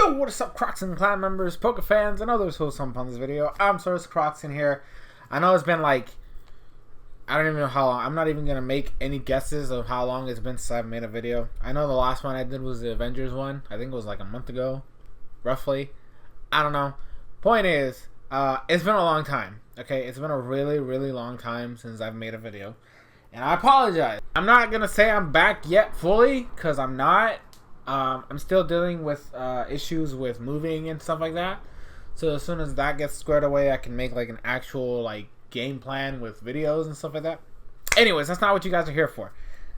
Yo, what is up, Crockxen clan members, Poke fans, and others who will sum up on this video? I'm SoresanCrockxen here. I know it's been like, I don't even know how long. I'm not even going to make any guesses of how long it's been since I've made a video. I know the last one I did was the Avengers one. I think it was like a month ago, roughly. I don't know. Point is, it's been a long time, okay? It's been a really, really long time since I've made a video. And I apologize. I'm not going to say I'm back yet fully, because I'm not. I'm still dealing with issues with moving and stuff like that. So as soon as that gets squared away, I can make like an actual like game plan with videos and stuff like that. Anyways, that's not what you guys are here for.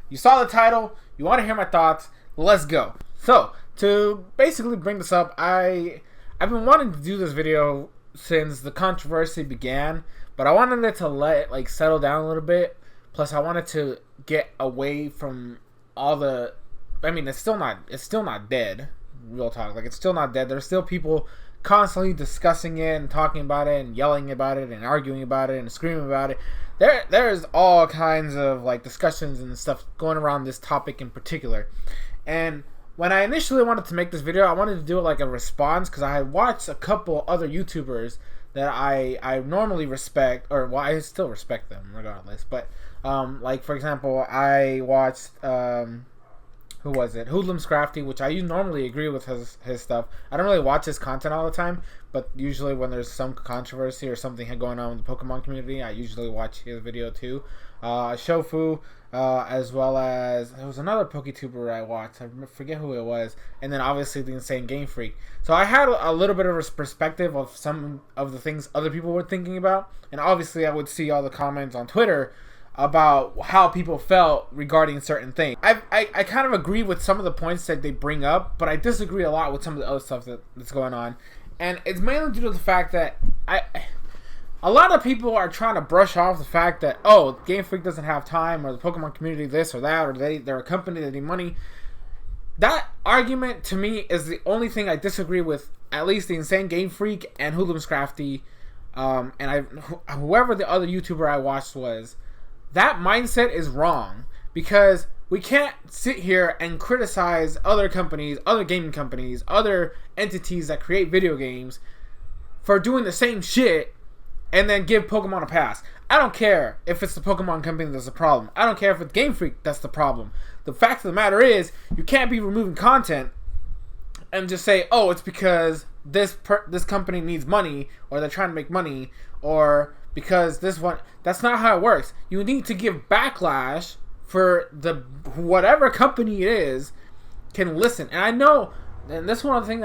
You saw the title. You want to hear my thoughts. Let's go. So to basically bring this up, I've been wanting to do this video since the controversy began, but I wanted it to let it like settle down a little bit. Plus, I wanted to get away from all the. I mean, it's still not dead. Real talk, like it's still not dead. There's still people constantly discussing it and talking about it and yelling about it and arguing about it and screaming about it. There's all kinds of like discussions and stuff going around this topic in particular. And when I initially wanted to make this video, I wanted to do it like a response because I had watched a couple other YouTubers that I normally respect, or well, I still respect them regardless. But like for example, I watched who was it? Hoodlum's Crafty, which I normally agree with his stuff. I don't really watch his content all the time, but usually when there's some controversy or something going on with the Pokemon community, I usually watch his video too. Shofu, as well as there was another PokeTuber I watched. I forget who it was, and then obviously the Insane Game Freak. So I had a little bit of a perspective of some of the things other people were thinking about, and obviously I would see all the comments on Twitter about how people felt regarding certain things. I kind of agree with some of the points that they bring up, but I disagree a lot with some of the other stuff that's going on. And it's mainly due to the fact that a lot of people are trying to brush off the fact that, oh, Game Freak doesn't have time, or the Pokemon community this or that, or they're a company that need money. That argument, to me, is the only thing I disagree with, at least the Insane Game Freak and Hoodlum's Crafty, and whoever the other YouTuber I watched was. That mindset is wrong, because we can't sit here and criticize other companies, other gaming companies, other entities that create video games for doing the same shit and then give Pokemon a pass. I don't care if it's the Pokemon company that's the problem. I don't care if it's Game Freak that's the problem. The fact of the matter is, you can't be removing content and just say, oh, it's because this company needs money, or they're trying to make money, or because this one. That's not how it works. You need to give backlash for the whatever company it is can listen. And I know, and that's one of the things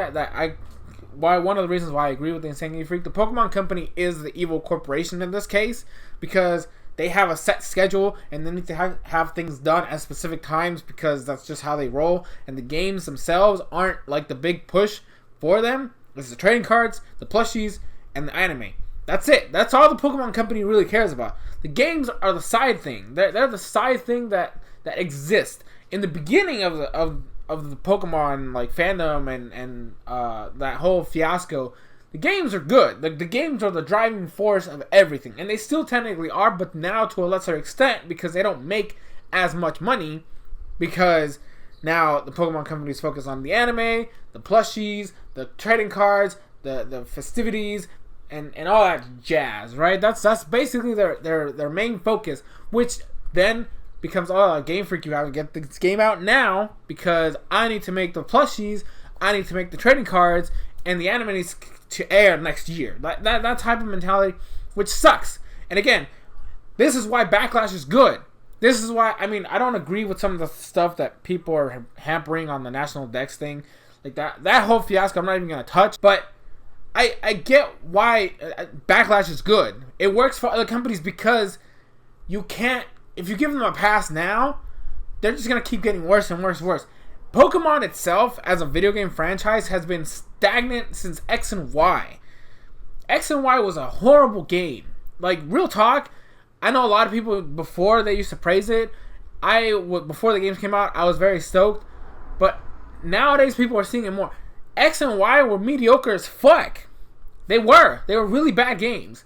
one of the reasons why I agree with the Insane Game Freak. The Pokemon company is the evil corporation in this case, because they have a set schedule and they need to have things done at specific times, because that's just how they roll. And the games themselves aren't like the big push for them. It's the trading cards, the plushies, and the anime. That's it. That's all the Pokemon company really cares about. The games are the side thing. They're the side thing that exists. In the beginning of the Pokemon like fandom and that whole fiasco, the games are good. The games are the driving force of everything, and they still technically are, but now to a lesser extent, because they don't make as much money, because now the Pokemon companies focus on the anime, the plushies, the trading cards, the festivities, and all that jazz, right? That's basically their main focus, which then becomes, oh, Game Freak, you have to get this game out now because I need to make the plushies, I need to make the trading cards, and the anime needs to air next year. That type of mentality, which sucks. And again, this is why backlash is good. This is why, I mean, I don't agree with some of the stuff that people are hampering on the National Dex thing. Like that whole fiasco, I'm not even going to touch, but I get why backlash is good. It works for other companies because you can't, if you give them a pass now, they're just going to keep getting worse and worse and worse. Pokemon itself as a video game franchise has been stagnant since X and Y. X and Y was a horrible game. Like, real talk, I know a lot of people before they used to praise it. Before the games came out, I was very stoked. But nowadays people are seeing it more. X and Y were mediocre as fuck. They were really bad games.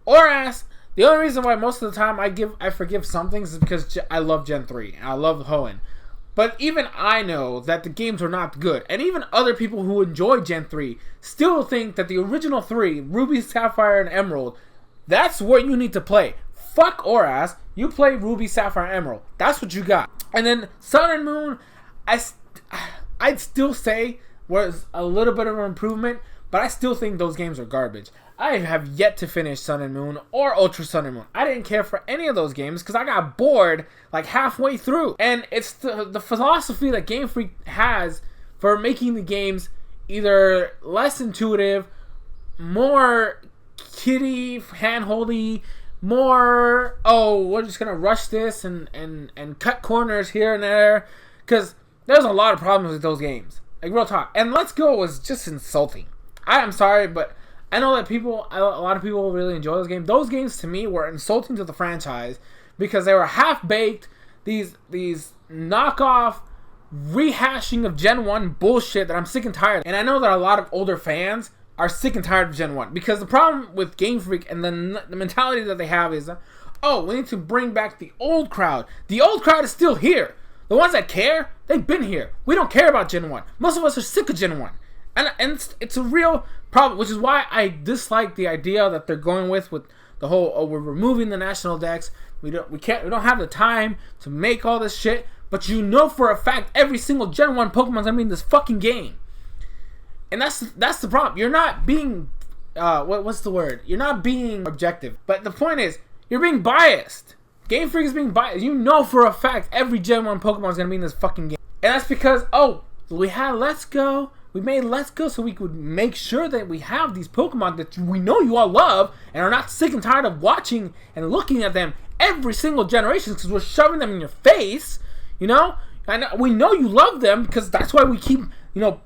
Or as the only reason why most of the time I forgive some things is because I love Gen 3 and I love Hoenn. But even I know that the games are not good. And even other people who enjoy Gen 3 still think that the original 3, Ruby, Sapphire, and Emerald, that's what you need to play. Fuck ORAS, you play Ruby, Sapphire, and Emerald. That's what you got. And then Sun and Moon, I'd still say was a little bit of an improvement, but I still think those games are garbage. I have yet to finish Sun and Moon or Ultra Sun and Moon. I didn't care for any of those games because I got bored like halfway through. And it's the philosophy that Game Freak has for making the games either less intuitive, more kiddie, handholdy, more, oh, we're just going to rush this and cut corners here and there. Because there's a lot of problems with those games. Like, real talk. And Let's Go was just insulting. I'm sorry, but I know that a lot of people really enjoy those games. Those games to me were insulting to the franchise because they were half-baked, these knockoff rehashing of Gen 1 bullshit that I'm sick and tired of. And I know that a lot of older fans are sick and tired of Gen 1 because the problem with Game Freak and the mentality that they have is, oh, we need to bring back the old crowd. The old crowd is still here. The ones that care, they've been here. We don't care about Gen 1. Most of us are sick of Gen 1. And it's a real problem, which is why I dislike the idea that they're going with the whole, oh, we're removing the national decks. We don't have the time to make all this shit. But you know for a fact every single Gen 1 Pokemon's gonna be in this fucking game. And that's the problem. You're not being what's the word? You're not being objective. But the point is, you're being biased. Game Freak is being biased. You know for a fact every Gen 1 Pokemon's gonna be in this fucking game. And that's because, oh, we had Let's Go. We made Let's Go so we could make sure that we have these Pokemon that we know you all love and are not sick and tired of watching and looking at them every single generation because we're shoving them in your face, you know? And we know you love them because that's why we keep,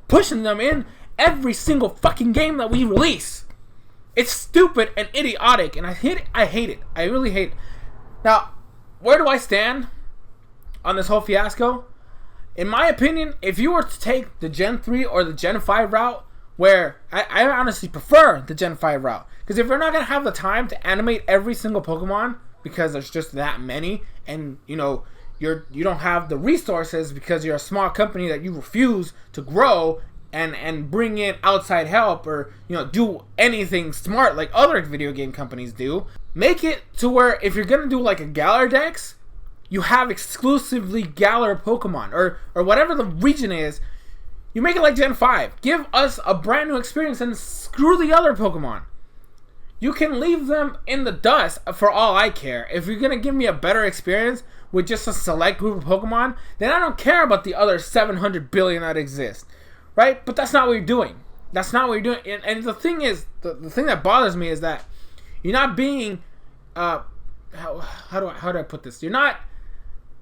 pushing them in every single fucking game that we release. It's stupid and idiotic, and I hate it. I really hate it. Now, where do I stand on this whole fiasco? In my opinion, if you were to take the Gen 3 or the Gen 5 route, where I honestly prefer the Gen 5 route, because if you're not going to have the time to animate every single Pokemon, because there's just that many, and you don't have the resources because you're a small company that you refuse to grow and bring in outside help or do anything smart like other video game companies do, make it to where if you're going to do like a Galar Dex, you have exclusively Galar Pokemon, or whatever the region is. You make it like Gen 5. Give us a brand new experience and screw the other Pokemon. You can leave them in the dust for all I care. If you're going to give me a better experience with just a select group of Pokemon, then I don't care about the other 700 billion that exist. Right? But that's not what you're doing. That's not what you're doing. And the thing is, the thing that bothers me is that you're not being, how do I put this? You're not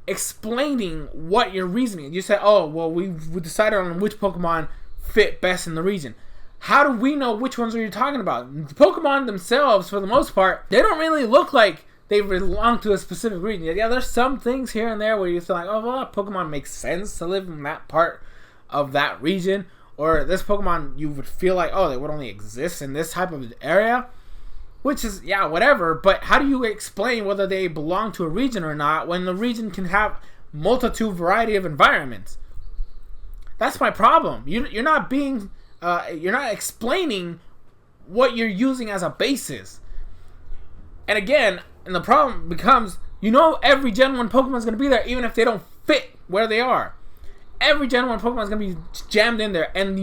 explaining what you're reasoning. You say, oh, well, we decided on which Pokemon fit best in the region. How do we know which ones are you talking about? The Pokemon themselves, for the most part, they don't really look like they belong to a specific region. Yeah, there's some things here and there where you feel like, oh, well, that Pokemon makes sense to live in that part of that region. Or this Pokemon, you would feel like, oh, they would only exist in this type of area. Which is, yeah, whatever, but how do you explain whether they belong to a region or not when the region can have multitude variety of environments? That's my problem. You're not being, you're not explaining what you're using as a basis. And again, the problem becomes, every Gen 1 Pokemon is going to be there even if they don't fit where they are. Every Gen 1 Pokemon is going to be jammed in there, and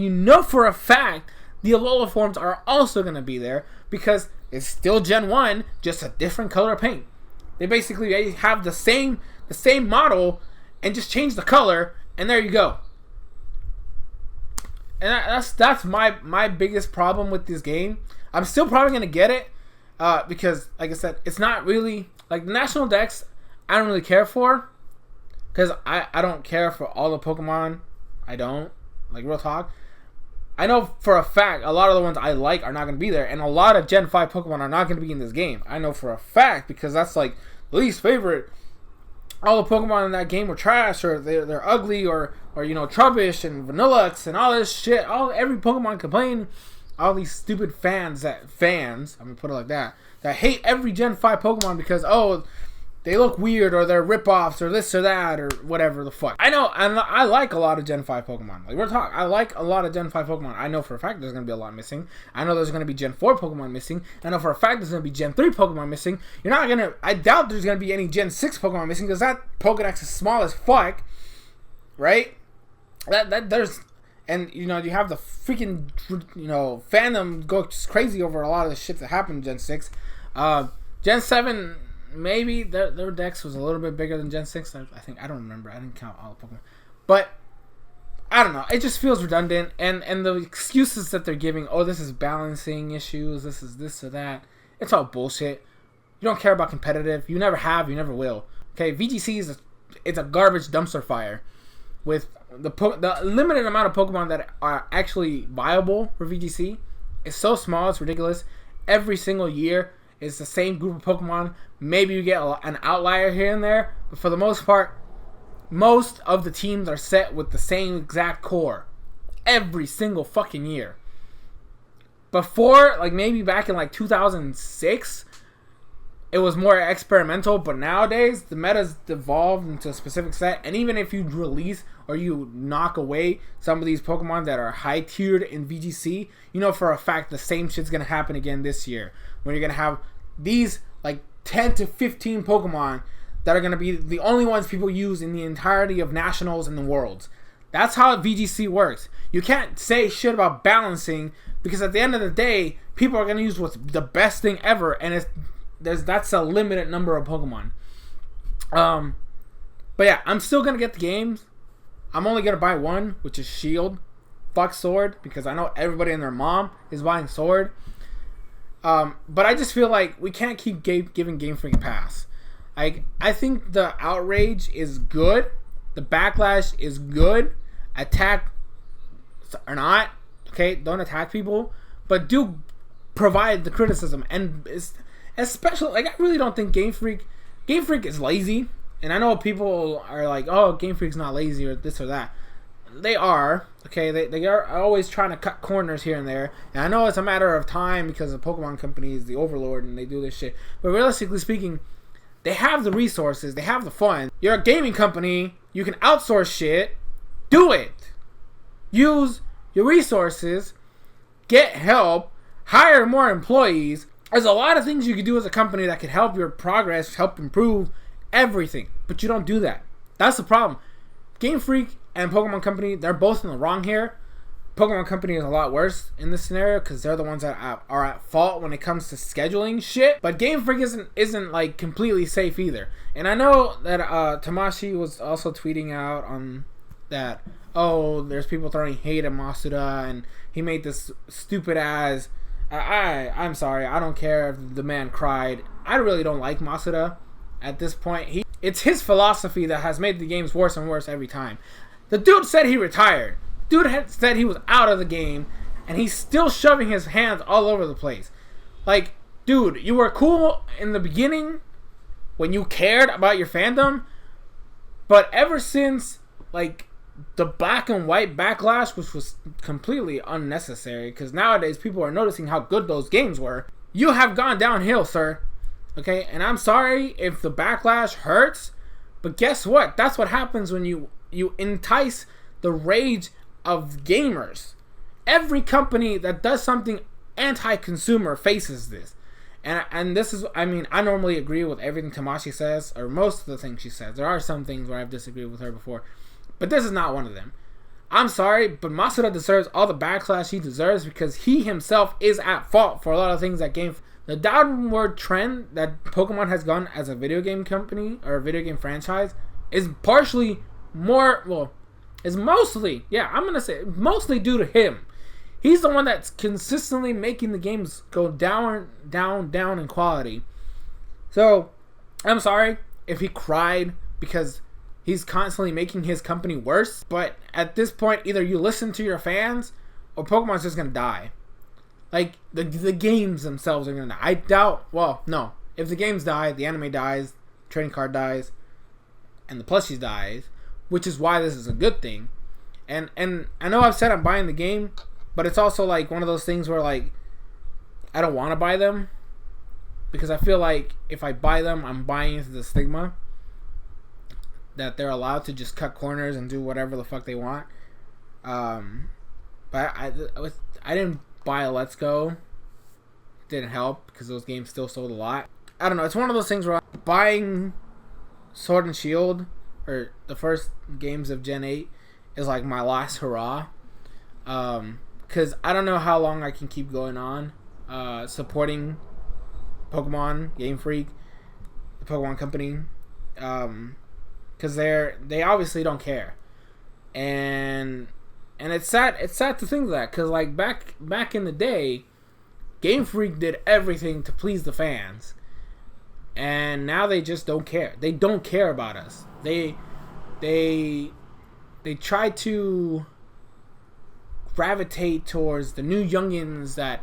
for a fact the Alola forms are also going to be there because it's still Gen 1, just a different color paint. They have the same model and just change the color, and there you go. And that's my biggest problem with this game. I'm still probably going to get it because, like I said, it's not really, like, the National Dex, I don't really care for because I don't care for all the Pokemon. I don't. Like, real talk. I know for a fact a lot of the ones I like are not going to be there, and a lot of Gen 5 Pokemon are not going to be in this game. I know for a fact because that's like the least favorite. All the Pokemon in that game were trash, or they're ugly, or Trubbish and Vanillux and all this shit. Every Pokemon complain. All these stupid fans, I'm gonna put it like that hate every Gen 5 Pokemon because they look weird or they're rip-offs or this or that or whatever the fuck. I know, and I like a lot of Gen 5 Pokemon. Like, we're talking, I like a lot of Gen 5 Pokemon. I know for a fact there's going to be a lot missing. I know there's going to be Gen 4 Pokemon missing. I know for a fact there's going to be Gen 3 Pokemon missing. You're not going to, I doubt there's going to be any Gen 6 Pokemon missing because that Pokedex is small as fuck, right? There's, and, you know, you have the freaking, you know, fandom go crazy over a lot of the shit that happened in Gen 6. Gen 7... maybe their dex was a little bit bigger than Gen 6. I think. I don't remember. I didn't count all the Pokemon. But, I don't know. It just feels redundant. And the excuses that they're giving, oh, this is balancing issues, this is this or that. It's all bullshit. You don't care about competitive. You never have. You never will. Okay, VGC it's a garbage dumpster fire. With the limited amount of Pokemon that are actually viable for VGC, it's so small, it's ridiculous. Every single year, it's the same group of Pokemon. Maybe you get an outlier here and there. But for the most part, most of the teams are set with the same exact core. Every single fucking year. Before, like maybe back in like 2006, it was more experimental. But nowadays, the meta's evolved into a specific set. And even if you release or you knock away some of these Pokemon that are high tiered in VGC, you know for a fact the same shit's going to happen again this year. When you're going to have these like 10 to 15 Pokemon that are going to be the only ones people use in the entirety of Nationals and the Worlds. That's how VGC works. You can't say shit about balancing because at the end of the day, people are going to use what's the best thing ever, and that's a limited number of Pokemon. But yeah, I'm still going to get the games. I'm only going to buy one, which is Shield. Fuck Sword, because I know everybody and their mom is buying Sword. But I just feel like we can't keep giving Game Freak a pass. I think the outrage is good. The backlash is good. Attack or not. Okay, don't attack people. But do provide the criticism. And especially, like, I really don't think Game Freak is lazy. And I know people are like, oh, Game Freak's not lazy or this or that. They are. Okay, they are always trying to cut corners here and there. And I know it's a matter of time because the Pokemon Company is the overlord and they do this shit. But realistically speaking, they have the resources. They have the fun. You're a gaming company. You can outsource shit. Do it. Use your resources. Get help. Hire more employees. There's a lot of things you can do as a company that can help your progress, help improve everything. But you don't do that. That's the problem. Game Freak and Pokemon Company, they're both in the wrong here. Pokemon Company is a lot worse in this scenario because they're the ones that are at fault when it comes to scheduling shit. But Game Freak isn't like completely safe either. And I know that Tamashi was also tweeting out on that, oh, there's people throwing hate at Masuda and he made this stupid ass. I'm sorry, I don't care if the man cried. I really don't like Masuda at this point. It's his philosophy that has made the games worse and worse every time. The dude said he retired. Dude had said he was out of the game, and he's still shoving his hands all over the place. Like, dude, you were cool in the beginning when you cared about your fandom, but ever since, like, the black and white backlash, which was completely unnecessary, because nowadays people are noticing how good those games were, you have gone downhill, sir. Okay, and I'm sorry if the backlash hurts, but guess what? That's what happens when you entice the rage of gamers. Every company that does something anti-consumer faces this. And this is, I mean, I normally agree with everything Tamashi says, or most of the things she says. There are some things where I've disagreed with her before, but this is not one of them. I'm sorry, but Masuda deserves all the backlash he deserves because he himself is at fault for a lot of things that game. The downward trend that Pokemon has gone as a video game company or a video game franchise is partially is mostly, I'm going to say, mostly due to him. He's the one that's consistently making the games go down in quality. So, I'm sorry if he cried because he's constantly making his company worse. But at this point, either you listen to your fans or Pokemon's just going to die. Like, the games themselves are going to die. I doubt, no. If the games die, the anime dies, trading card dies, and the plushies dies, which is why this is a good thing. And I know I've said I'm buying the game, but it's also like one of those things where, like, I don't want to buy them. because I feel like if I buy them, I'm buying into the stigma that they're allowed to just cut corners and do whatever the fuck they want. But I didn't buy a Let's Go. It didn't help because those games still sold a lot. I don't know. It's one of those things where buying Sword and Shield, or the first games of Gen 8, is like my last hurrah. Because I don't know how long I can keep going on supporting Pokemon, Game Freak, the Pokemon Company. Because they obviously don't care. And it's sad to think that, because like back in the day, Game Freak did everything to please the fans, and now they just don't care. They don't care about us. They try to gravitate towards the new youngins that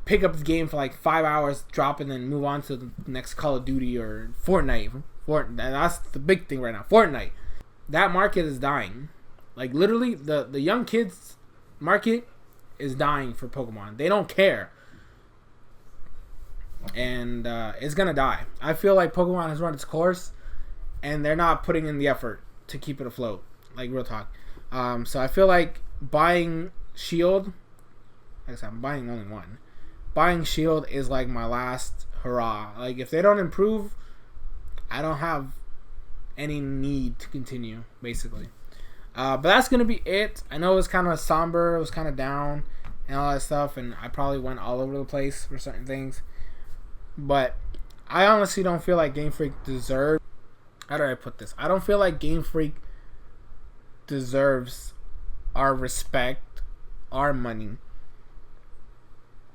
pick up the game for like 5 hours, drop, and then move on to the next Call of Duty or Fortnite. That's the big thing right now. Fortnite. That market is dying. Like, literally, the young kids market is dying for Pokemon. They don't care. And it's going to die. I feel like Pokemon has run its course, and they're not putting in the effort to keep it afloat. Like, real talk. So I feel like buying Shield, like I said, I'm buying only one. Buying Shield is like my last hurrah. Like, if they don't improve, I don't have any need to continue, basically. But that's going to be it. I know it was kind of somber, it was kind of down, and all that stuff, and I probably went all over the place for certain things. But I honestly don't feel like Game Freak deserves... How do I put this? I don't feel like Game Freak deserves our respect, our money.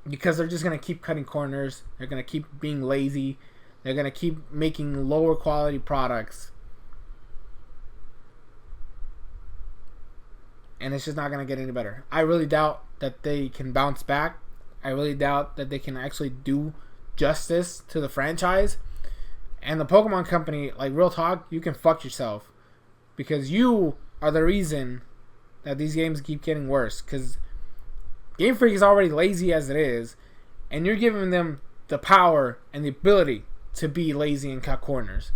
Because they're just going to keep cutting corners. They're going to keep being lazy. They're going to keep making lower quality products. And it's just not going to get any better. I really doubt that they can bounce back. I really doubt that they can actually do justice to the franchise. And the Pokemon Company, like, real talk, you can fuck yourself. Because you are the reason that these games keep getting worse. Because Game Freak is already lazy as it is. And you're giving them the power and the ability to be lazy and cut corners.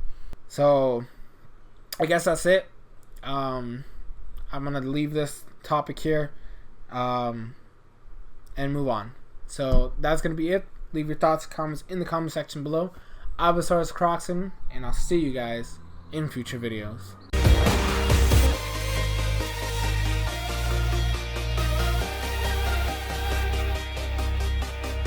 So, I guess that's it. I'm going to leave this topic here and move on. So, that's going to be it. Leave your thoughts, comments in the comment section below. I was SoresanCrockxen, and I'll see you guys in future videos.